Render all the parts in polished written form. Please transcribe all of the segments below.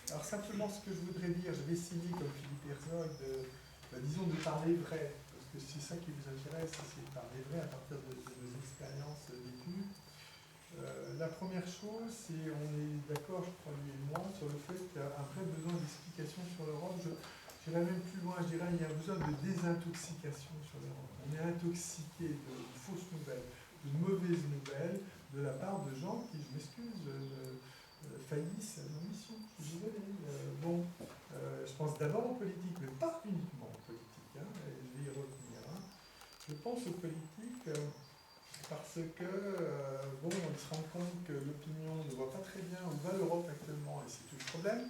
Alors simplement ce que je voudrais dire, je vais essayer comme Philippe Herzog disons de parler vrai, parce que c'est ça qui vous intéresse, c'est de parler vrai à partir de nos expériences vécues. La première chose, c'est on est d'accord, je crois lui et moi, sur le fait qu'il y a un vrai besoin d'explication sur l'Europe. J'irais même plus loin, je dirais qu'il y a besoin de désintoxication sur l'Europe. On est intoxiqué de fausses nouvelles, de mauvaises nouvelles, de la part de gens qui, je m'excuse, faillissent à nos missions. Je suis désolé. Je pense d'abord aux politiques, mais pas uniquement aux politiques. Et je vais y revenir. Je pense aux politiques parce que, on se rend compte que l'opinion ne voit pas très bien où va l'Europe actuellement, et c'est tout le problème.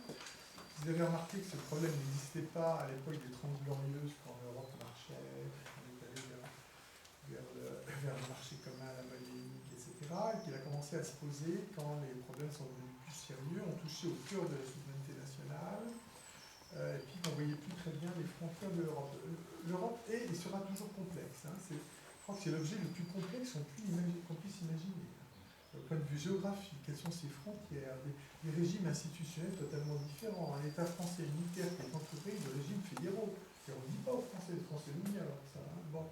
Vous avez remarqué que ce problème n'existait pas à l'époque des 30 Glorieuses, quand l'Europe marchait, quand on est allé vers le marché commun, la monnaie unique, etc., et qu'il a commencé à se poser quand les problèmes sont devenus plus sérieux, ont touché au cœur de la souveraineté nationale, et puis qu'on ne voyait plus très bien les frontières de l'Europe. L'Europe est et sera toujours complexe. Je crois que c'est l'objet le plus complexe qu'on puisse imaginer. Au point de vue géographique, quelles sont ses frontières, des régimes institutionnels totalement différents. Un État français unitaire qui est entouré de régimes fédéraux. Et on ne dit pas aux Français, les Français l'ignorent, ça. Donc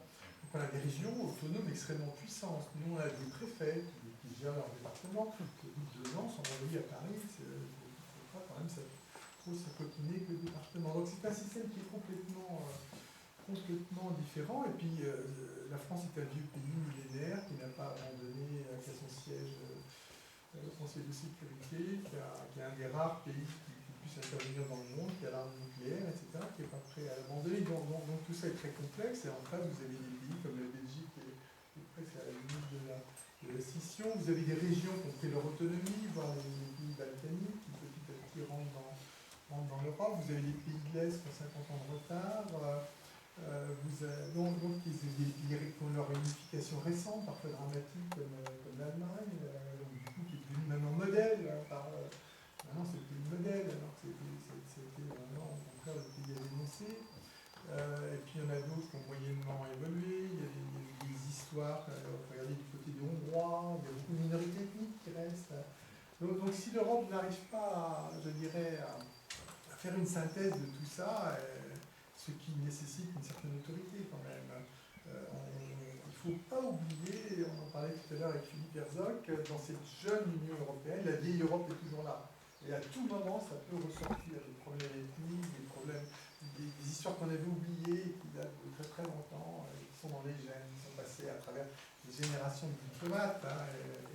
on a des régions autonomes extrêmement puissantes. Nous, on a des préfets qui gèrent leur département, qui, au bout de 2 ans, sont envoyés à Paris. Il ne faut pas quand même trop s'acoquiner que le département. Donc c'est un système qui est complètement différent. Et puis la France est un vieux pays millénaire qui n'a pas abandonné qu'à son siège au Conseil de sécurité, qui est un des rares pays qui puisse intervenir dans le monde, qui a l'arme nucléaire, etc., qui n'est pas prêt à l'abandonner. Donc tout ça est très complexe. Et en fait, vous avez des pays comme la Belgique qui est presque à la limite de la scission. Vous avez des régions qui ont pris leur autonomie, voire les pays balkaniques qui petit à petit rentrent dans l'Europe. Vous avez les pays de l'Est qui ont 50 ans de retard. Qui ont leur réunification récente, parfois dramatique, comme l'Allemagne, du coup, qui est devenu maintenant modèle. Maintenant, c'est plus le modèle, alors que c'était vraiment au contraire le pays à dénoncer. Et puis, il y en a d'autres qui ont moyennement évolué. Il y a des histoires, regardez du côté des Hongrois, il y a beaucoup de minorités ethniques qui restent. Donc si l'Europe n'arrive pas, je dirais, à faire une synthèse de tout ça, ce qui nécessite une certaine autorité quand même. Il ne faut pas oublier, on en parlait tout à l'heure avec Philippe Herzog, que dans cette jeune Union européenne, la vieille Europe est toujours là. Et à tout moment, ça peut ressortir des problèmes ethniques, des problèmes, des histoires qu'on avait oubliées, qui datent de très très longtemps, qui sont dans les gènes, qui sont passées à travers des générations de diplomates,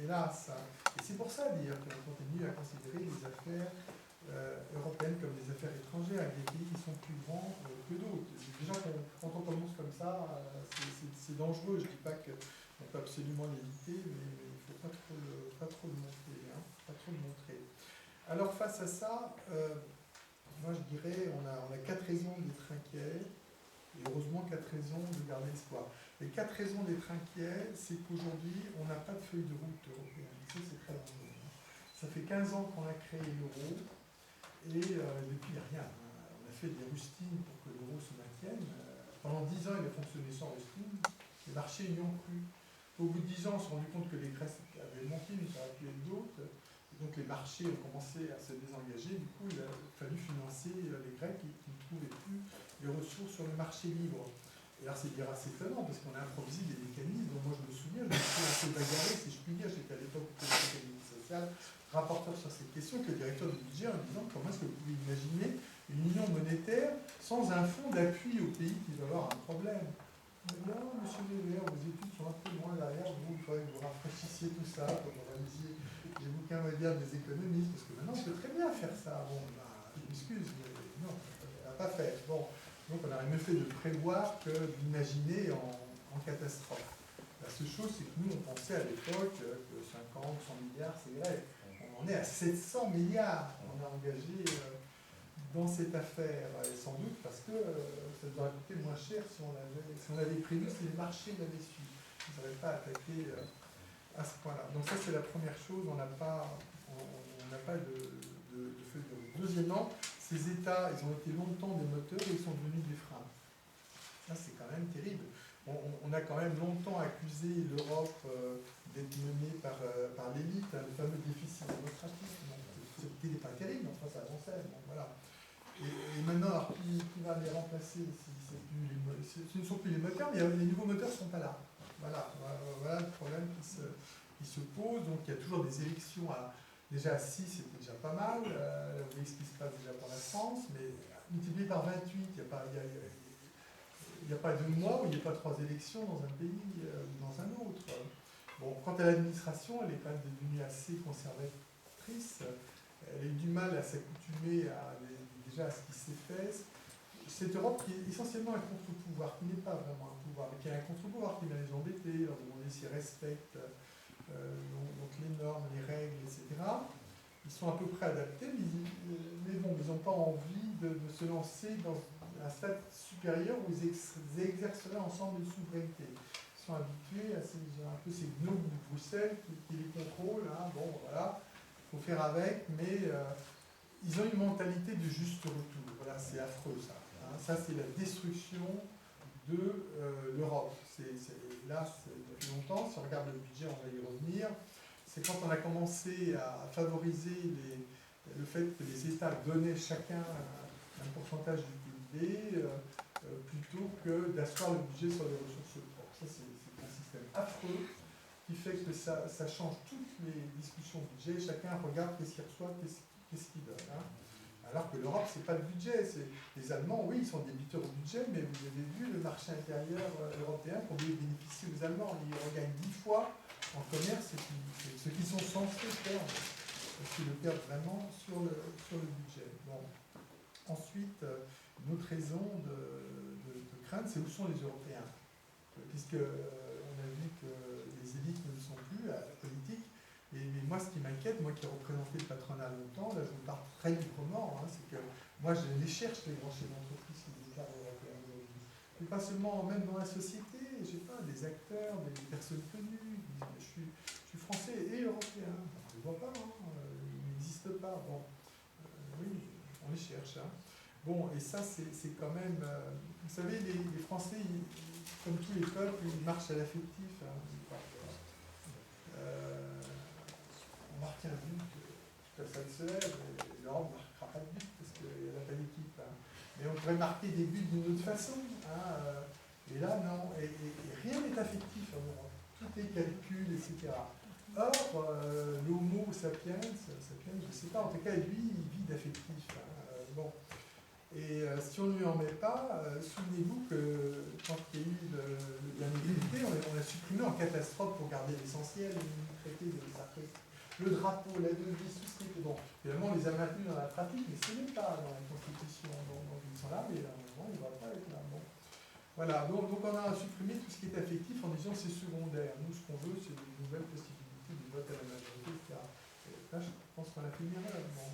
hélas. Et c'est pour ça, d'ailleurs, qu'on continue à considérer les affaires européennes comme des affaires étrangères, avec des pays qui sont plus grands que d'autres. Déjà, quand on commence comme ça, c'est dangereux. Je ne dis pas qu'on peut absolument l'éviter, mais il ne faut pas trop le montrer. Pas trop le montrer. Alors, face à ça, moi je dirais, on a 4 raisons d'être inquiets, et heureusement 4 raisons de garder espoir. Les 4 raisons d'être inquiets, c'est qu'aujourd'hui, on n'a pas de feuille de route européenne. Ça, c'est très dangereux. Ça fait 15 ans qu'on a créé l'euro, et depuis, il n'y a rien. On a fait des rustines pour que l'euro se maintienne. Pendant 10 ans, il a fonctionné sans rustine. Les marchés y ont cru. Au bout de 10 ans, on s'est rendu compte que les Grèces avaient manqué, mais ça aurait pu être d'autres. Donc les marchés ont commencé à se désengager. Du coup, il a fallu financer les Grecs qui ne trouvaient plus les ressources sur le marché libre. Et alors, c'est dire assez étonnant, parce qu'on a improvisé des mécanismes dont moi je me souviens, je me suis un peu bagarré, si je puis dire, j'étais à l'époque au l'économie sociale, rapporteur sur cette question, que le directeur du budget en disant comment est-ce que vous pouvez imaginer une union monétaire sans un fonds d'appui aux pays qui doivent avoir un problème. Non, monsieur Weber, vos études sont un peu loin derrière, il faudrait que vous rafraîchissiez tout ça, que vous réalisiez les bouquins modernes des économistes, parce que maintenant on peut très bien faire ça. Bon, je m'excuse, mais non, on n'a pas fait. Bon, donc on a mieux fait de prévoir que d'imaginer en catastrophe. La seule chose, c'est que nous, on pensait à l'époque que 50, 100 milliards, c'est vrai. On en est à 700 milliards. On a engagé dans cette affaire, et sans doute parce que ça nous aurait coûté moins cher si on avait prévu, si les marchés l'avaient su. Ils n'auraient pas attaqué à ce point-là. Donc ça, c'est la première chose, on n'a pas de feuille de route. Deuxièmement, ces États, ils ont été longtemps des moteurs et ils sont devenus des freins. Ça, c'est quand même terrible. On a quand même longtemps accusé l'Europe d'être menée par l'élite, le fameux déficit démocratique. C'était pas terrible, enfin, ça avançait. Bon, voilà. Et maintenant, alors, qui va les remplacer si ce ne sont plus les moteurs, mais les nouveaux moteurs ne sont pas là. Voilà le problème qui se pose. Donc il y a toujours des élections déjà à 6, c'était déjà pas mal. Vous voyez ce qui se passe déjà pour la France, mais multiplié par 28, il n'y a pas 2 mois où il n'y a pas 3 élections dans un pays ou dans un autre. Bon, quant à l'administration, elle est quand même devenue assez conservatrice. Elle a eu du mal à s'accoutumer déjà à ce qui s'est fait. Cette Europe qui est essentiellement un contre-pouvoir, qui n'est pas vraiment un pouvoir, mais qui est un contre-pouvoir qui vient les embêter, leur demander s'ils respectent donc les normes, les règles, etc. Ils sont à peu près adaptés, mais bon, ils n'ont pas envie de se lancer dans un stade supérieur où ils exerceraient ensemble une souveraineté. Ils sont habitués à un peu ces gnous de Bruxelles qui les contrôlent. Hein. Bon, voilà, il faut faire avec, mais ils ont une mentalité de juste retour. Voilà, c'est affreux ça. Hein. Ça, c'est la destruction de l'Europe. Là, depuis longtemps, si on regarde le budget, on va y revenir. C'est quand on a commencé à favoriser le fait que les États donnaient chacun un pourcentage du PIB plutôt que d'asseoir le budget sur les ressources propres. Ça, c'est un système affreux qui fait que ça change toutes les discussions budget. Chacun regarde qu'est-ce qu'il reçoit, qu'est-ce qu'il donne. Hein. Alors que l'Europe, ce n'est pas le budget. Les Allemands, oui, ils sont débiteurs au budget, mais vous avez vu le marché intérieur européen, combien il bénéficie aux Allemands. Ils regagnent 10 fois en commerce ce qu'ils sont censés perdre. Parce qu'ils le perdent vraiment sur le budget. Bon. Ensuite, une autre raison de crainte, c'est où sont les Européens. Puisqu'on a vu que les élites ne le sont plus à la politique. Mais moi, ce qui m'inquiète, moi qui ai représenté le patronat longtemps, là je vous parle très librement, hein, c'est que moi je les cherche, les grands chefs d'entreprise qui sont des européens aujourd'hui. Mais pas seulement, même dans la société, je sais pas, des acteurs, des personnes connues, qui disent je suis français et européen. On ne les voit pas, hein, ils n'existent pas. Bon, oui, on les cherche. Hein. Bon, et ça, c'est quand même. Vous savez, les Français, comme tous les peuples, ils marchent à l'affectif. Hein, on marque un but, tout à ça se lève, et l'Europe ne marquera pas de but parce qu'il n'y a pas d'équipe. Hein. Mais on pourrait marquer des buts d'une autre façon. Hein, et là, non. Et rien n'est affectif en Europe. Tout est calcul, etc. Or, l'homo sapiens, je ne sais pas, en tout cas, lui, il vit d'affectif. Hein, bon. Et si on ne lui en met pas, souvenez-vous que quand il y a eu la mobilité, on a supprimé en catastrophe pour garder l'essentiel, le traité de Sarkozy. Le drapeau, la devise, tout ce qui était bon. Finalement, on les a maintenus dans la pratique, mais ce n'est pas dans la Constitution. Donc ils sont là, mais à un moment, on ne va pas être là. Bon. Voilà, donc on a supprimé tout ce qui est affectif en disant que c'est secondaire. Nous, ce qu'on veut, c'est de nouvelles possibilités de vote à la majorité, etc. Et là, je pense qu'on a fait une erreur. Bon,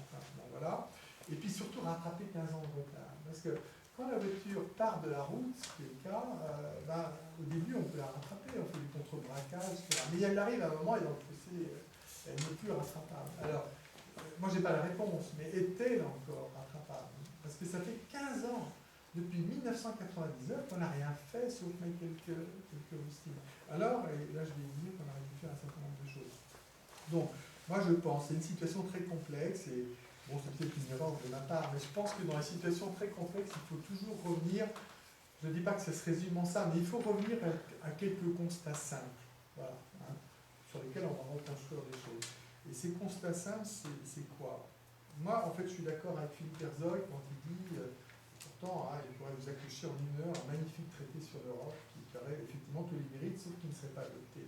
voilà. Et puis surtout rattraper 15 ans de retard. Parce que quand la voiture part de la route, ce qui est le cas, au début on peut la rattraper, on fait du contre-braquage, etc. Mais elle arrive à un moment et dans le fossé, elle n'est plus rattrapable. Alors, moi j'ai pas la réponse, mais est-elle encore rattrapable? Parce que ça fait 15 ans, depuis 1999, qu'on n'a rien fait sauf mettre quelques roustines. Alors, et là je vais vous dire qu'on aurait dû faire un certain nombre de choses. Donc, moi je pense, c'est une situation très complexe et bon, c'est peut-être une erreur de ma part, mais je pense que dans les situations très complexes, il faut toujours revenir, je ne dis pas que ça se résume en ça, mais il faut revenir à quelques constats simples, voilà, hein, sur lesquels on va reconstruire des choses. Et ces constats simples, c'est quoi? Moi, en fait, je suis d'accord avec Philippe Herzog quand il dit, pourtant, hein, il pourrait vous accoucher en une heure un magnifique traité sur l'Europe qui ferait effectivement tous les mérites, sauf qu'il ne serait pas adopté.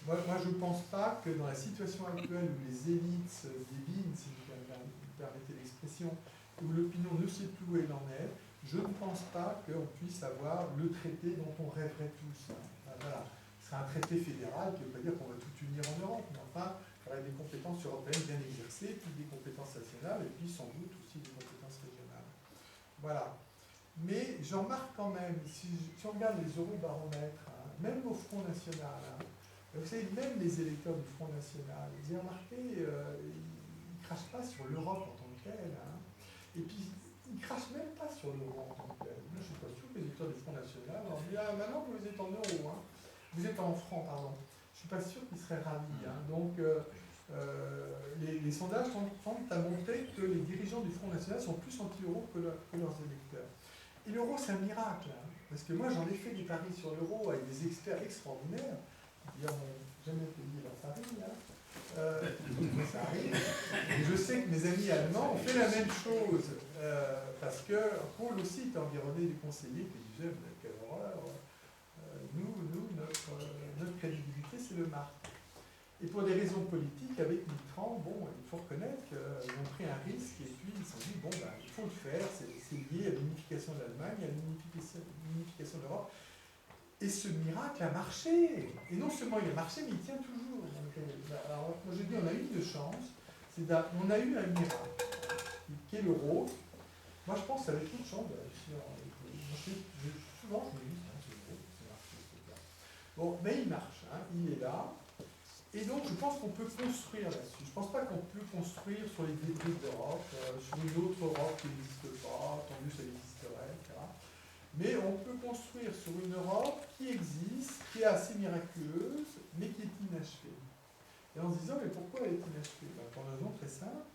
Moi, je ne pense pas que dans la situation actuelle où les élites dévinent, si vous permettez l'expression, où l'opinion ne sait plus où elle en est, je ne pense pas qu'on puisse avoir le traité dont on rêverait tous. Voilà. Ce serait un traité fédéral qui ne veut pas dire qu'on va tout unir en Europe, mais enfin, il y aurait des compétences européennes bien exercées, puis des compétences nationales, et puis sans doute aussi des compétences régionales. Voilà. Mais je remarque quand même, si on regarde les eurobaromètres, hein, même au Front National, hein, vous savez, même les électeurs du Front National, vous avez remarqué, ils ne crachent pas sur l'Europe en tant que telle. Hein. Et puis, ils ne crachent même pas sur l'euro en tant que tel. Moi, je ne suis pas sûr que les électeurs du Front National, on dit, ah, maintenant que vous êtes en euro, hein, vous êtes en franc, pardon, je ne suis pas sûr qu'ils seraient ravis. Hein. Donc, les sondages tendent à montrer que les dirigeants du Front National sont plus anti-euro que leurs électeurs. Et l'euro, c'est un miracle, hein, parce que moi, j'en ai fait des paris sur l'euro avec des experts extraordinaires, qui n'ont jamais payé leur pari, hein. Ça arrive. Et je sais que mes amis allemands ont fait la même chose, parce que Kohl aussi était environné de conseillers qui disaient « quelle horreur, notre crédibilité, c'est le marque ». Et pour des raisons politiques, avec Mitterrand, bon, il faut reconnaître qu'ils ont pris un risque et puis ils se sont dit, bon, ben, il faut le faire, c'est lié à l'unification de l'Allemagne, à l'unification de l'Europe. Et ce miracle a marché. Et non seulement il a marché, mais il tient toujours. Alors, moi je dis, on a eu de chance, on a eu un miracle, qui est l'euro. Moi je pense que ça avait toute chance de réussir. Souvent je me dis, c'est l'euro, c'est marché, c'est bien. Bon, mais il marche, hein, il est là. Et donc, je pense qu'on peut construire là-dessus. Je ne pense pas qu'on peut construire sur les débris d'Europe, sur une autre Europe qui n'existe pas, tant mieux ça existerait, etc. Mais on peut construire sur une Europe qui existe, qui est assez miraculeuse, mais qui est inachevée. Et en se disant, mais pourquoi elle est inachevée? Pour une raison très simple.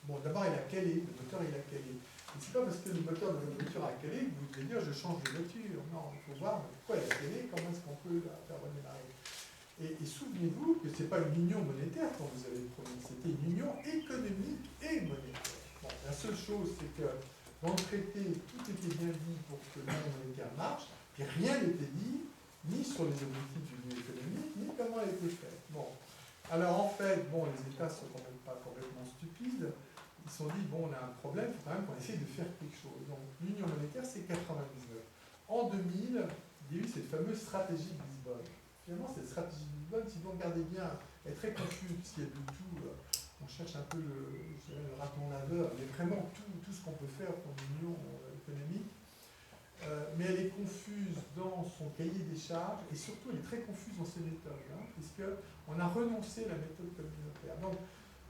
Bon, d'abord, il a calé, le moteur, il a calé. Et c'est pas parce que le moteur de votre voiture a calé que vous devez dire, je change de voiture. Non, il faut voir pourquoi elle a calé, comment est-ce qu'on peut la faire redémarrer. Et souvenez-vous que ce n'est pas une union monétaire quand vous avez promis, c'était une union économique et monétaire. Bon, la seule chose, c'est que dans le traité, tout était bien dit pour que l'union monétaire marche, et rien n'était dit, ni sur les objectifs de l'union économique, ni comment elle était faite. Bon. Alors en fait, bon, les États ne sont quand même pas complètement stupides, ils se sont dit, bon, on a un problème, il faut quand même qu'on essaye de faire quelque chose. Donc l'union monétaire, c'est 99. En 2000, il y a eu cette fameuse stratégie de Lisbonne. Finalement, cette stratégie de Lisbonne, si vous regardez bien, elle est très confuse, parce qu'il y a de tout, on cherche un peu le raton laveur, il y a vraiment tout ce qu'on peut faire pour l'union économique, mais elle est confuse dans son cahier des charges, et surtout elle est très confuse dans ses méthodes, hein, puisqu'on a renoncé à la méthode communautaire. Donc,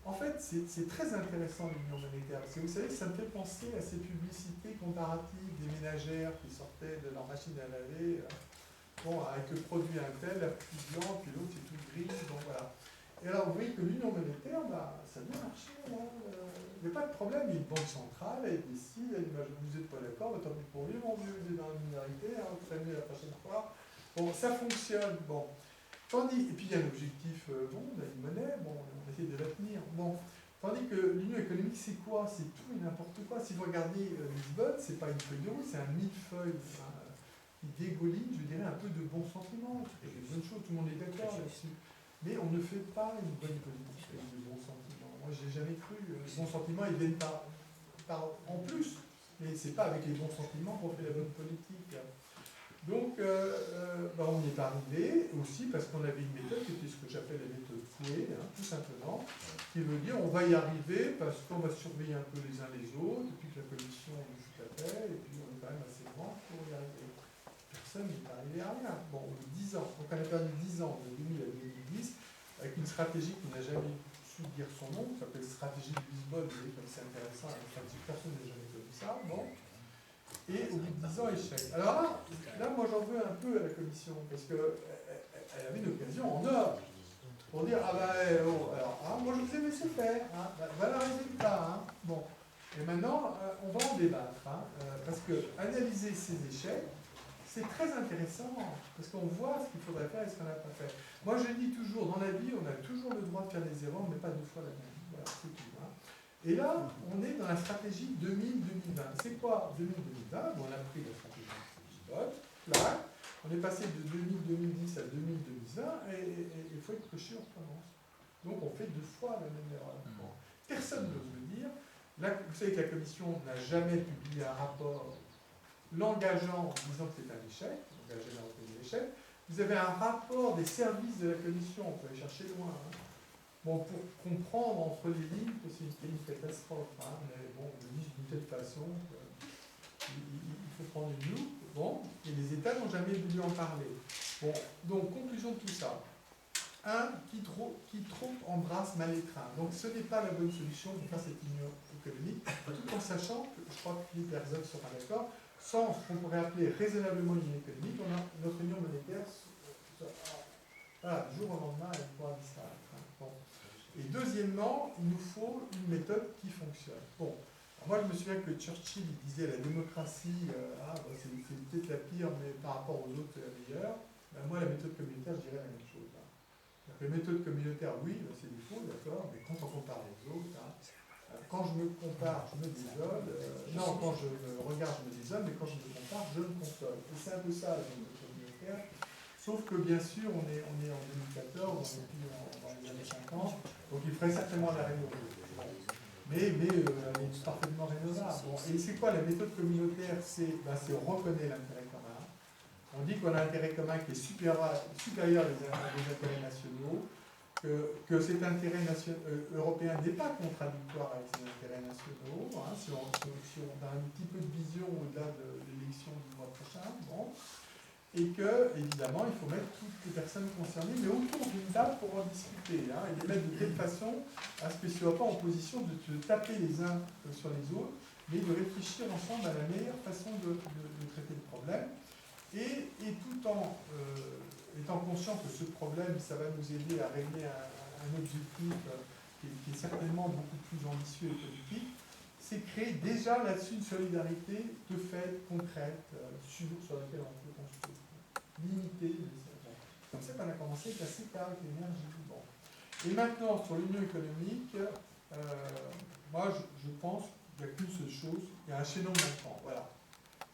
en fait, c'est très intéressant l'union monétaire, parce que vous savez, ça me fait penser à ces publicités comparatives des ménagères qui sortaient de leur machine à laver, bon, avec le produit un tel, la plus blanc, puis l'autre c'est tout gris, donc voilà. Et alors vous voyez que l'union monétaire, bah, ça a bien marché, hein. Il n'y a pas de problème, il y a une banque centrale, elle décide, elle dit, bah, vous n'êtes pas d'accord, tant pis pour lui, mon vieux, vous êtes dans la minorité, hein, vous ferez mieux la prochaine fois. Bon, ça fonctionne, bon. Tandis, et puis il y a l'objectif, bon, on a une monnaie, bon, on essaie de la tenir, bon. Tandis que l'union économique, c'est quoi? C'est tout et n'importe quoi. Si vous regardez Lisbonne, c'est pas une feuille de route, c'est un millefeuille. Hein, qui dégouline, je dirais, un peu de bons sentiments. C'est une bonne chose, tout le monde est d'accord là-dessus. Mais on ne fait pas une bonne politique avec de bons sentiments. Moi, je n'ai jamais cru. Les bons sentiments, ils viennent par en plus. Mais ce n'est pas avec les bons sentiments qu'on fait la bonne politique. Donc, on n'y est pas arrivé aussi parce qu'on avait une méthode qui était ce que j'appelle la méthode Coué, hein, tout simplement, qui veut dire on va y arriver parce qu'on va surveiller un peu les uns les autres, et puis que la commission nous fout la paix, et puis on est quand même assez grand pour y arriver. Personne n'est arrivé à rien. Bon, 10 ans. Donc on a perdu 10 ans, de 2000 à 2010, avec une stratégie qui n'a jamais su dire son nom, qui s'appelle stratégie de Lisbonne, vous voyez comme c'est intéressant, la stratégie, personne n'a jamais connu ça. Bon. Et au bout de 10 ans, échec. Alors là, moi j'en veux un peu à la commission, parce qu'elle avait une occasion en or pour dire, ah ben, moi je vous ai laissé faire, hein, voilà le résultat. Hein. Bon. Et maintenant, on va en débattre, hein, parce que analyser ces échecs, c'est très intéressant, parce qu'on voit ce qu'il faudrait faire et ce qu'on n'a pas fait. Moi je dis toujours, dans la vie, on a toujours le droit de faire des erreurs, mais pas deux fois la même. Voilà, c'est tout. Hein. Et là, on est dans la stratégie 2000-2020. C'est quoi 2000-2020? Bon, on a pris la stratégie de Lisbonne, là, on est passé de 2000-2010 à 2000-2020, et il faut être coché, on recommence. Donc on fait deux fois la même erreur. Bon. Personne n'ose le dire. Là, vous savez que la Commission n'a jamais publié un rapport l'engageant en disant que c'est un échec, l'engagé dans l'échec. Vous avez un rapport des services de la Commission, on peut aller chercher loin. Hein. Bon, pour comprendre entre les lignes que c'est une catastrophe, hein, mais bon, on le dit d'une telle façon il faut prendre une loupe, bon, et les États n'ont jamais voulu en parler. Bon, donc, conclusion de tout ça. Qui trop embrasse mal étreint. Donc, ce n'est pas la bonne solution pour faire cette union économique, tout en sachant que, je crois que Philippe Herzog sera d'accord, sans ce qu'on pourrait appeler raisonnablement l'union économique, on a notre union monétaire, voilà, du jour au lendemain, elle pourra disparaître. Hein. Bon. Et deuxièmement, il nous faut une méthode qui fonctionne. Bon, Moi, je me souviens que Churchill il disait la démocratie, c'est peut-être la pire, mais par rapport aux autres, c'est la meilleure. Ben, moi, la méthode communautaire, je dirais la même chose. Hein. La méthode communautaire, oui, c'est des faux, d'accord, mais quand on compare les autres, hein, quand je me compare, je me désole. Non, quand je me regarde, je me désole, mais quand je me compare, je me console. Et c'est un peu ça, la méthode communautaire. Sauf que, bien sûr, on est en 2014, on est plus dans les années 50, donc il ferait certainement la rénovation. Mais elle est parfaitement rénovable. Bon, et c'est quoi la méthode communautaire? C'est on reconnaît l'intérêt commun. On dit qu'on a un intérêt commun qui est supérieur aux intérêts nationaux, que cet intérêt européen n'est pas contradictoire avec ses intérêts nationaux, hein, si on a un petit peu de vision au-delà de l'élection du mois prochain. Bon. Et que, évidemment, il faut mettre toutes les personnes concernées, mais autour d'une table pour en discuter, hein, et les mettre de telle façon à ce que ce ne soit pas en position de se taper les uns sur les autres, mais de réfléchir ensemble à la meilleure façon de traiter le problème, et tout en étant conscient que ce problème, ça va nous aider à régler un objectif qui est certainement beaucoup plus ambitieux et politique, c'est créer déjà là-dessus une solidarité de fait, concrète, sur laquelle on peut construire. Limiter les serveurs. Comme ça qu'on a commencé avec la CETA, avec l'énergie. Bon. Et maintenant, sur l'union économique, moi je pense qu'il n'y a qu'une seule chose, il y a un chaînon manquant. Voilà.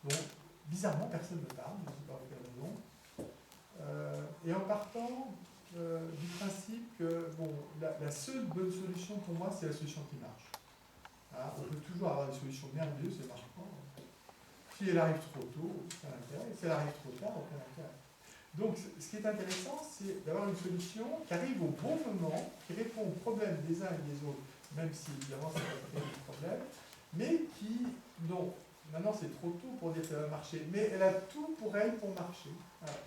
Donc, bizarrement, personne ne parle, je ne sais pas pour quelle raison. Et en partant du principe que bon, la seule bonne solution pour moi, c'est la solution qui marche. Hein, on peut toujours avoir des solutions merveilleuses, ça ne marche pas. Si elle arrive trop tôt, aucun intérêt. Si elle arrive trop tard, aucun intérêt. Donc, ce qui est intéressant, c'est d'avoir une solution qui arrive au bon moment, qui répond aux problèmes des uns et des autres, même si évidemment ça va créer des problèmes, mais qui, non, maintenant c'est trop tôt pour dire que ça va marcher, mais elle a tout pour elle pour marcher. Voilà.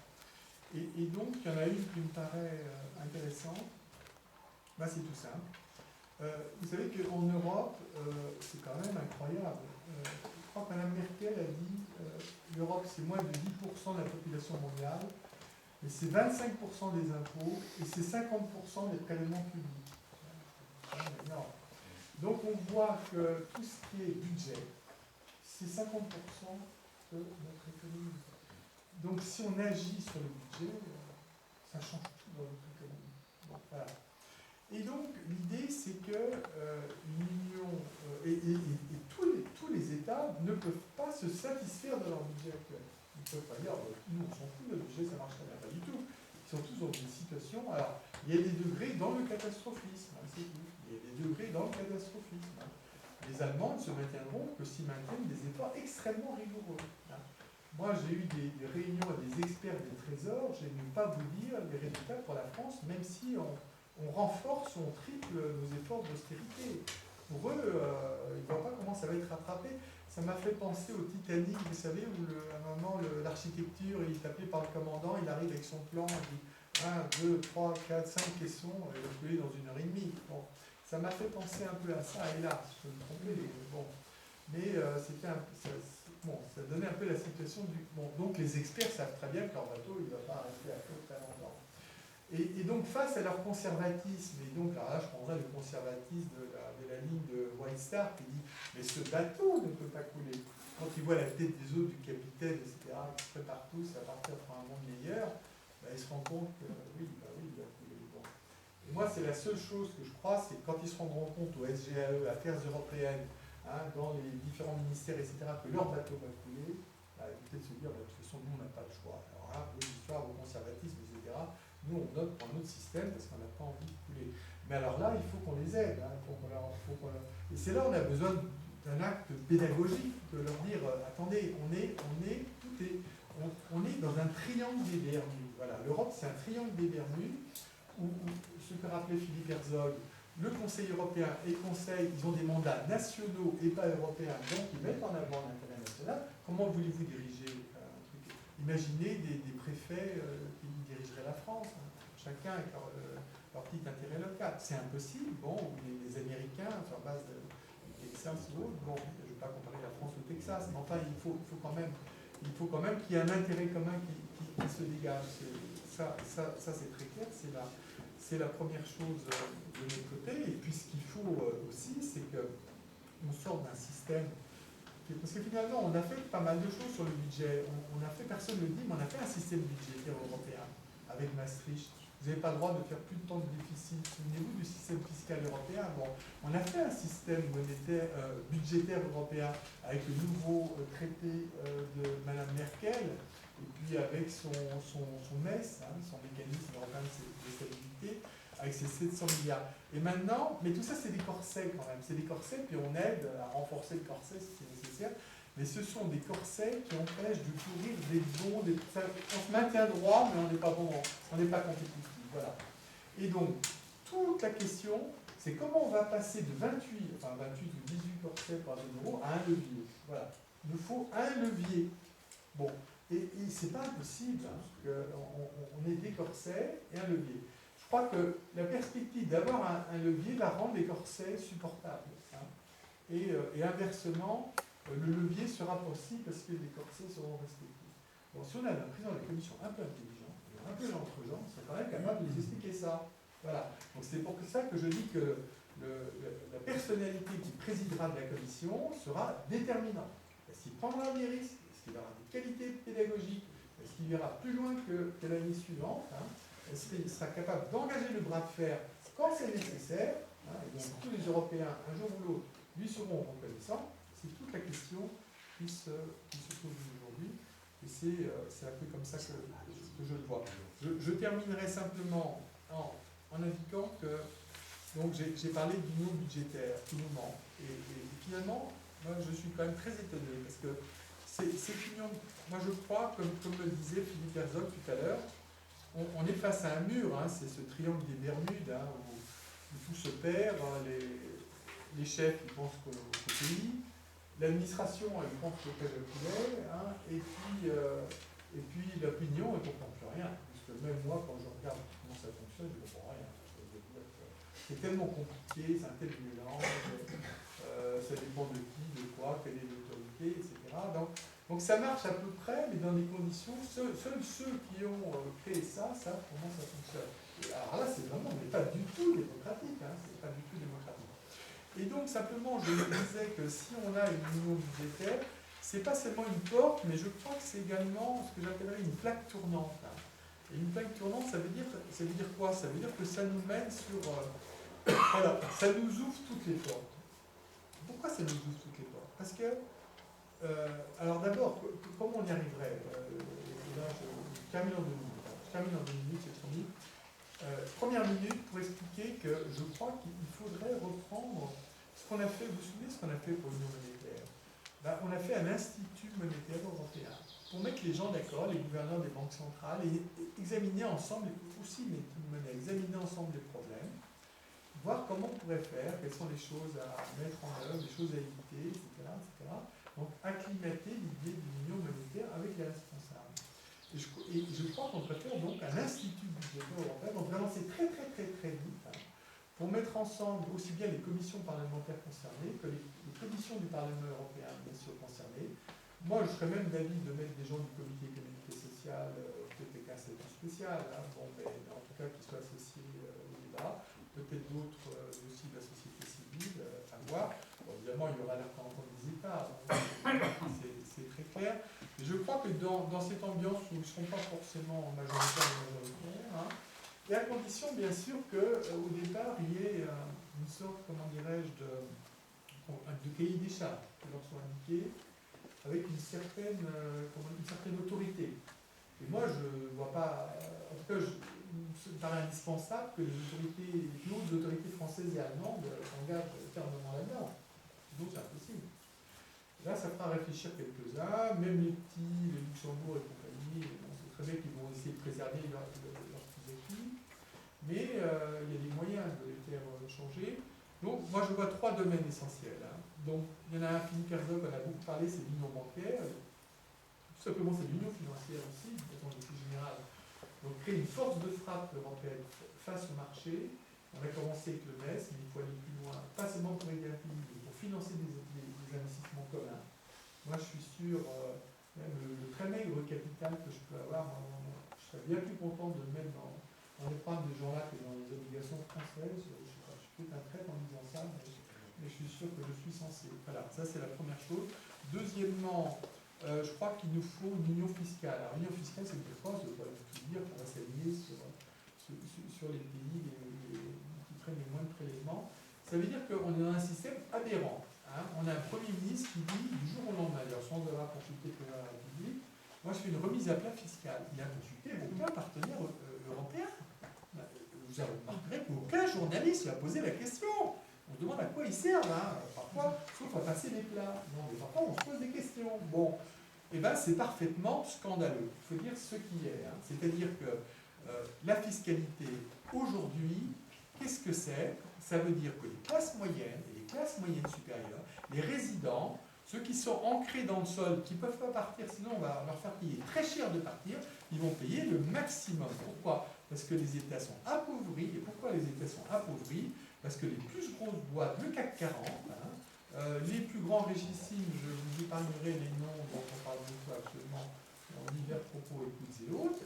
Et donc, il y en a une qui me paraît intéressante, ben, c'est tout simple. Vous savez qu'en Europe, c'est quand même incroyable. Je crois que Mme Merkel a dit l'Europe c'est moins de 10% de la population mondiale, mais c'est 25% des impôts et c'est 50% des prélèvements publics. C'est quand même énorme. Donc on voit que tout ce qui est budget, c'est 50% de notre économie. Donc si on agit sur le budget, ça change tout dans notre économie. Bon, voilà. Et donc, l'idée, c'est que l'Union et tous les États ne peuvent pas se satisfaire de leur budget actuel. Ils ne peuvent pas dire, nous, on s'en fout, le budget, ça ne marche pas du tout. Ils sont tous dans une situation. Alors, il y a des degrés dans le catastrophisme, hein, c'est tout. Il y a des degrés dans le catastrophisme. Hein. Les Allemands ne se maintiendront que s'ils maintiennent des efforts extrêmement rigoureux. Hein. Moi, j'ai eu des réunions avec des experts des trésors, je ne vais pas vous dire les résultats pour la France, même si on renforce, on triple nos efforts d'austérité. Pour eux, ils ne voient pas comment ça va être rattrapé. Ça m'a fait penser au Titanic, vous savez, où à un moment, l'architecture, il est appelé par le commandant, il arrive avec son plan, il dit 1, 2, 3, 4, 5 caissons, il va couler dans 1h30. Bon, ça m'a fait penser un peu à ça, et là, je peux me tromper, bon. Mais ça donnait un peu la situation du... Bon, donc les experts savent très bien que leur bateau, il ne va pas arrêter à flot très longtemps. Et donc, face à leur conservatisme, et donc là, je prendrais le conservatisme de la ligne de White Star qui dit mais ce bateau ne peut pas couler. Quand ils voient la tête des autres du capitaine, etc., qui se préparent tous à partir pour un monde meilleur, ils se rendent compte que oui, il va couler. Bon. Et moi, c'est la seule chose que je crois, c'est quand ils se rendront compte au SGAE, Affaires européennes, hein, dans les différents ministères, etc., que leur bateau va couler, ils vont peut-être se dire de toute façon, nous, on n'a pas le choix. Alors là, l'histoire, au conservatisme, etc., nous, on opte pour un autre système parce qu'on n'a pas envie de couler. Mais alors là, il faut qu'on les aide. Hein, Et c'est là où on a besoin d'un acte pédagogique, de leur dire attendez, on est dans un triangle des Bermudes. Voilà, l'Europe, c'est un triangle des Bermudes où ce que rappelait Philippe Herzog, le Conseil européen et le Conseil, ils ont des mandats nationaux et pas européens, donc ils mettent en avant l'intérêt national. Comment voulez-vous diriger un truc? Imaginez des préfets qui dirigeraient la France, hein, chacun avec leur petit intérêt local. C'est impossible. Bon, les Américains, sur base du Texas ou autre, bon, je ne vais pas comparer la France au Texas, mais enfin, il faut quand même qu'il y ait un intérêt commun qui se dégage. Ça c'est très clair, c'est la première chose de notre côté. Et puis ce qu'il faut aussi, c'est que on sort d'un système. Parce que finalement, on a fait pas mal de choses sur le budget. On a fait, personne ne le dit, mais on a fait un système budgétaire européen avec Maastricht. Vous n'avez pas le droit de faire plus de temps de déficit. Souvenez-vous du système fiscal européen. Bon, on a fait un système monétaire, budgétaire européen avec le nouveau traité de Mme Merkel, et puis avec son MES, son mécanisme européen de stabilité, avec ses 700 milliards. Et maintenant, mais tout ça c'est des corsets quand même. C'est des corsets, puis on aide à renforcer le corset si c'est nécessaire. Mais ce sont des corsets qui empêchent de courir des bons, on se maintient droit, mais on n'est pas bon, on n'est pas compétitif. Voilà. Et donc, toute la question, c'est comment on va passer de 28 ou 18 corsets par euro à un levier. Voilà. Il nous faut un levier. Bon, et c'est pas impossible qu'on ait des corsets et un levier. Je crois que la perspective d'avoir un levier va rendre les corsets supportables. Et inversement, le levier sera possible parce que les corsets seront respectés. Bon, si on a un président de la commission un peu intelligent, un peu entre-gens, on serait quand même capable de nous expliquer ça. Voilà. Donc c'est pour ça que je dis que la personnalité qui présidera de la commission sera déterminante. Est-ce qu'il prendra des risques? Est-ce qu'il aura des qualités pédagogiques? Est-ce qu'il ira plus loin que l'année suivante? Est-ce qu'il sera capable d'engager le bras de fer quand c'est nécessaire? Et donc tous les Européens, un jour ou l'autre, lui seront reconnaissants. C'est toute la question qui se pose aujourd'hui. Et c'est un peu comme ça que je le vois. Je terminerai simplement en indiquant que j'ai parlé d'union budgétaire qui nous manque. Et finalement, moi je suis quand même très étonné parce que cette union, moi je crois, comme le disait Philippe Herzog tout à l'heure, on est face à un mur, c'est ce triangle des Bermudes où tout se perd, les chefs ils pensent qu'au pays, l'administration elle pense qu'au pays et puis l'opinion elle ne comprend plus rien. Parce que même moi quand je regarde comment ça fonctionne, je ne comprends rien. C'est tellement compliqué, c'est un tel mélange, ça dépend de qui, de quoi, quelle est l'autorité, etc. Donc ça marche à peu près, mais dans des conditions, seuls ceux qui ont créé ça savent comment ça fonctionne. Et alors là, c'est vraiment, mais pas du tout démocratique, c'est pas du tout démocratique. Et donc simplement, je me disais que si on a une union budgétaire, c'est pas seulement une porte, mais je crois que c'est également ce que j'appellerais une plaque tournante. Et une plaque tournante, ça veut dire quoi? Ça veut dire que ça nous mène sur... voilà, ça nous ouvre toutes les portes. Pourquoi ça nous ouvre toutes les portes? Parce que alors d'abord, comment on y arriverait? Là, je termine en 2 minutes. Je termine en 2 minutes, c'est promis. Première minute pour expliquer que je crois qu'il faudrait reprendre ce qu'on a fait. Vous vous souvenez ce qu'on a fait pour l'Union monétaire? On a fait un institut monétaire européen pour mettre les gens d'accord, les gouverneurs des banques centrales, et examiner ensemble, aussi les monnaies, examiner ensemble les problèmes, voir comment on pourrait faire, quelles sont les choses à mettre en œuvre, les choses à éviter, etc. Donc, acclimater l'idée d'une union monétaire avec les responsables. Et je crois qu'on peut faire donc un institut budgétaire européen, donc vraiment c'est très vite, pour mettre ensemble aussi bien les commissions parlementaires concernées que les commissions du Parlement européen, bien sûr, concernées. Moi, je serais même d'avis de mettre des gens du comité économique et social, peut-être avec un statut spécial, mais en tout cas qu'ils soient associés au débat, peut-être d'autres aussi de la société civile, à voir. Bon, évidemment, il y aura la rencontre des États, c'est très clair. Mais je crois que dans cette ambiance où ils ne seront pas forcément majoritaires, et à condition, bien sûr, qu'au départ, il y ait une sorte, comment dirais-je, de cahier des charges qui leur soit indiqué, avec une certaine autorité. Et moi, je ne vois pas, en tout cas, il me paraît indispensable que les hautes autorités françaises et allemandes s'engagent fermement là-dedans. Sinon, c'est impossible. Là, ça fera réfléchir quelques-uns, même les petits, les Luxembourg et compagnie, on sait très bien qu'ils vont essayer de préserver leurs petits acquis, mais il y a des moyens de les faire changer. Donc, moi, je vois 3 domaines essentiels. Donc, il y en a un, Philippe Herzog en a beaucoup parlé, c'est l'union bancaire. Tout simplement, c'est l'union financière aussi, de façon plus générale. Donc, créer une force de frappe européenne face au marché. On a commencé avec le MES, mais il faut aller plus loin, pas seulement pour aider un pays, mais pour financer des investissements communs. Moi, je suis sûr, même le très maigre capital que je peux avoir, je serais bien plus content de le mettre dans l'épargne de gens-là que dans les obligations françaises. Je suis peut-être un traître en disant ça, et je suis sûr que je suis censé. Voilà, ça c'est la première chose. Deuxièmement, je crois qu'il nous faut une union fiscale. Alors, l'union fiscale, c'est une fois, ça ne veut pas tout dire qu'on va s'aligner sur les pays qui prennent les moins de prélèvements. Ça veut dire qu'on est dans un système aberrant. Hein. On a un Premier ministre qui dit du jour au lendemain, d'ailleurs sans avoir consulté le président de la République, moi je fais une remise à plat fiscale. Il a consulté aucun partenaire européen. Vous remarquerez qu'aucun journaliste lui a posé la question. On se demande à quoi ils servent. Hein. Parfois, sauf à passer les plats. Non, mais parfois on se pose des questions. Bon, et bien c'est parfaitement scandaleux. Il faut dire ce qui est. Hein. C'est-à-dire que la fiscalité, aujourd'hui, qu'est-ce que c'est? Ça veut dire que les classes moyennes et les classes moyennes supérieures, les résidents, ceux qui sont ancrés dans le sol, qui ne peuvent pas partir, sinon on va leur faire payer très cher de partir, ils vont payer le maximum. Pourquoi? Parce que les États sont appauvris. Et pourquoi les États sont appauvris? Parce que les plus grosses boîtes, le CAC 40, les plus grands régissimes, je vous épargnerai les noms dont on parle une fois absolument en divers propos et toutes et autres,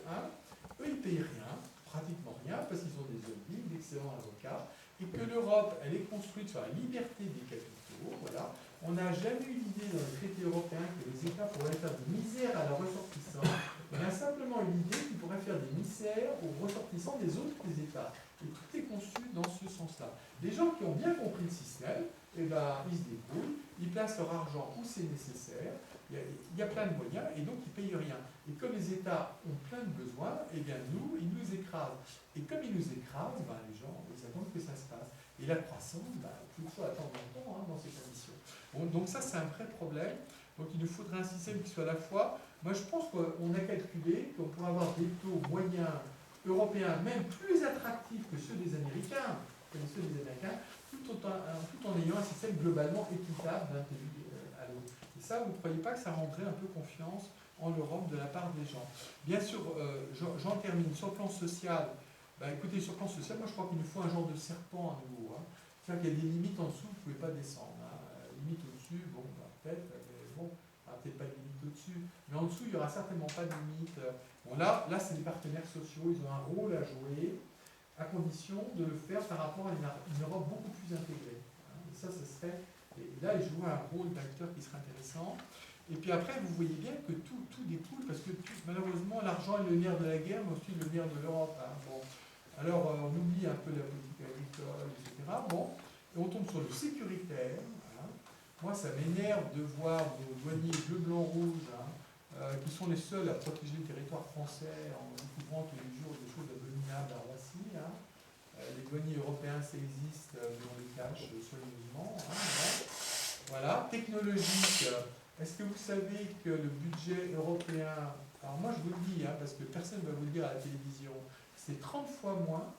eux ils ne payent rien, pratiquement rien, parce qu'ils ont des holdings, d'excellents avocats, et que l'Europe, elle est construite sur la liberté des capitaux. Voilà. On n'a jamais eu l'idée dans les traités européens que les États pourraient faire des misères à leurs ressortissants. On a simplement eu l'idée qu'ils pourraient faire des misères aux ressortissants des autres États. Et tout est conçu dans ce sens-là. Les gens qui ont bien compris le système, eh ben, ils se débrouillent, ils placent leur argent où c'est nécessaire, il y a plein de moyens, et donc ils ne payent rien. Et comme les États ont plein de besoins, eh bien nous, ils nous écrasent. Et comme ils nous écrasent, ben, les gens, ils attendent que ça se passe. Et la croissance, ben, il faut attendre longtemps dans ces conditions. Bon, donc ça, c'est un vrai problème. Donc il nous faudrait un système qui soit à la fois... Moi, je pense qu'on a calculé qu'on pourrait avoir des taux moyens européens, même plus attractifs que ceux des Américains, tout en ayant un système globalement équitable d'un pays à l'autre. Et ça, vous ne croyez pas que ça rendrait un peu confiance en l'Europe de la part des gens? Bien sûr, j'en termine. Sur le plan social, écoutez, sur le plan social, moi je crois qu'il nous faut un genre de serpent à nouveau. Hein. C'est-à-dire qu'il y a des limites en dessous, vous ne pouvez pas descendre. Hein. Limite au-dessus, bon, peut-être, mais bon, peut-être pas de limite au-dessus. Mais en dessous, il n'y aura certainement pas de limite. Bon, là c'est des partenaires sociaux, ils ont un rôle à jouer, à condition de le faire par rapport à une Europe beaucoup plus intégrée. Et ça serait... Et là, ils jouent un rôle d'acteur qui serait intéressant. Et puis après, vous voyez bien que tout découle, parce que malheureusement, l'argent est le nerf de la guerre, mais aussi le nerf de l'Europe. Hein. Bon. Alors, on oublie un peu la politique agricole, etc. Bon. Et on tombe sur le sécuritaire. Hein. Moi, ça m'énerve de voir nos douaniers bleu, blanc, rouge, qui sont les seuls à protéger le territoire français en découvrant tous les jours des choses abominables à Roissy. Hein. Les douaniers européens, ça existe, mais on les cache soigneusement. Hein. Voilà. Technologique. Est-ce que vous savez que le budget européen, alors moi je vous le dis, parce que personne ne va vous le dire à la télévision, c'est 30 fois moins,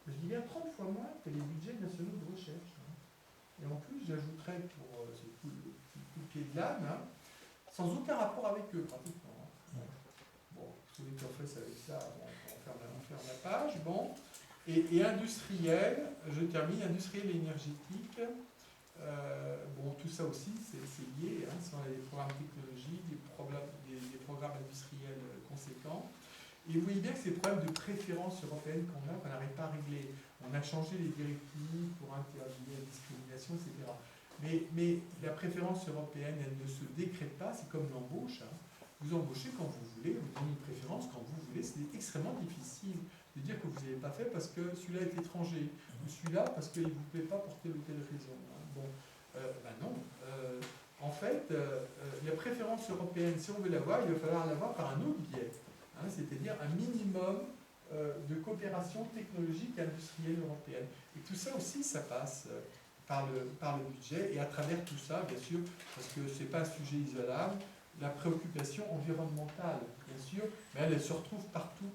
je dis bien 30 fois moins que les budgets nationaux de recherche. Hein. Et en plus, j'ajouterais pour ce coup de pied de l'âne, sans aucun rapport avec eux, pratiquement. Hein. Bon, vous savez qu'en fait, avec ça, bon, on ferme la page. Bon. Et industriel, je termine, industriel et énergétique. Bon, tout ça aussi, c'est lié. Hein, si on a des programmes technologiques, des programmes industriels conséquents. Et vous voyez bien que ces problèmes de préférence européenne qu'on n'arrive pas à régler. On a changé les directives pour interdire la discrimination, etc. Mais la préférence européenne, elle ne se décrète pas, c'est comme l'embauche. Hein. Vous embauchez quand vous voulez, vous donnez une préférence quand vous voulez. C'est extrêmement difficile de dire que vous n'avez pas fait parce que celui-là est étranger, ou celui-là parce qu'il ne vous plaît pas pour telle ou telle raison. Hein. Bon, non. En fait, la préférence européenne, si on veut l'avoir, il va falloir l'avoir par un autre biais. Hein, c'est-à-dire un minimum de coopération technologique et industrielle européenne. Et tout ça aussi, ça passe par le budget, et à travers tout ça, bien sûr, parce que ce n'est pas un sujet isolable, la préoccupation environnementale, bien sûr, mais elle se retrouve partout.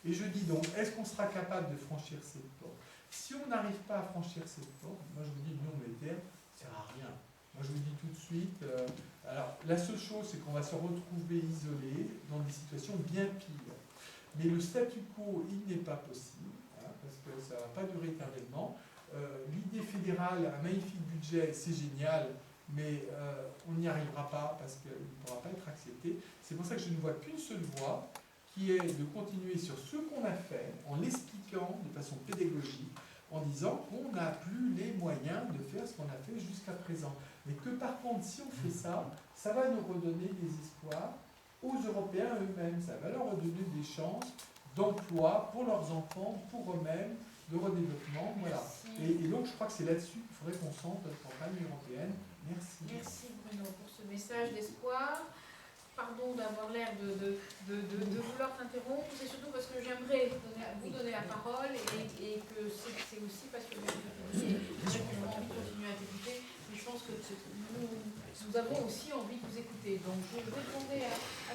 Et je dis donc, est-ce qu'on sera capable de franchir cette porte? Si on n'arrive pas à franchir cette porte, moi je vous dis, l'Union monétaire, ça ne sert à rien. Moi je vous dis tout de suite, alors la seule chose, c'est qu'on va se retrouver isolé dans des situations bien pires. Mais le statu quo, il n'est pas possible, parce que ça ne va pas durer éternellement. L'idée fédérale, un magnifique budget, c'est génial, mais on n'y arrivera pas parce qu'il ne pourra pas être accepté. C'est pour ça que je ne vois qu'une seule voie, qui est de continuer sur ce qu'on a fait, en l'expliquant de façon pédagogique, en disant qu'on n'a plus les moyens de faire ce qu'on a fait jusqu'à présent. Mais que par contre, si on fait ça, ça va nous redonner des espoirs aux Européens eux-mêmes. Ça va leur redonner des chances d'emploi pour leurs enfants, pour eux-mêmes, de redéveloppement. Voilà. Et donc, je crois que c'est là-dessus qu'il faudrait qu'on centre notre campagne européenne. Merci. Merci Bruno pour ce message d'espoir. Pardon d'avoir l'air de vouloir t'interrompre, c'est surtout parce que j'aimerais vous donner la parole et que c'est aussi parce que j'ai envie de continuer à t'écouter, mais je pense que nous avons aussi envie de vous écouter. Donc je vais demander à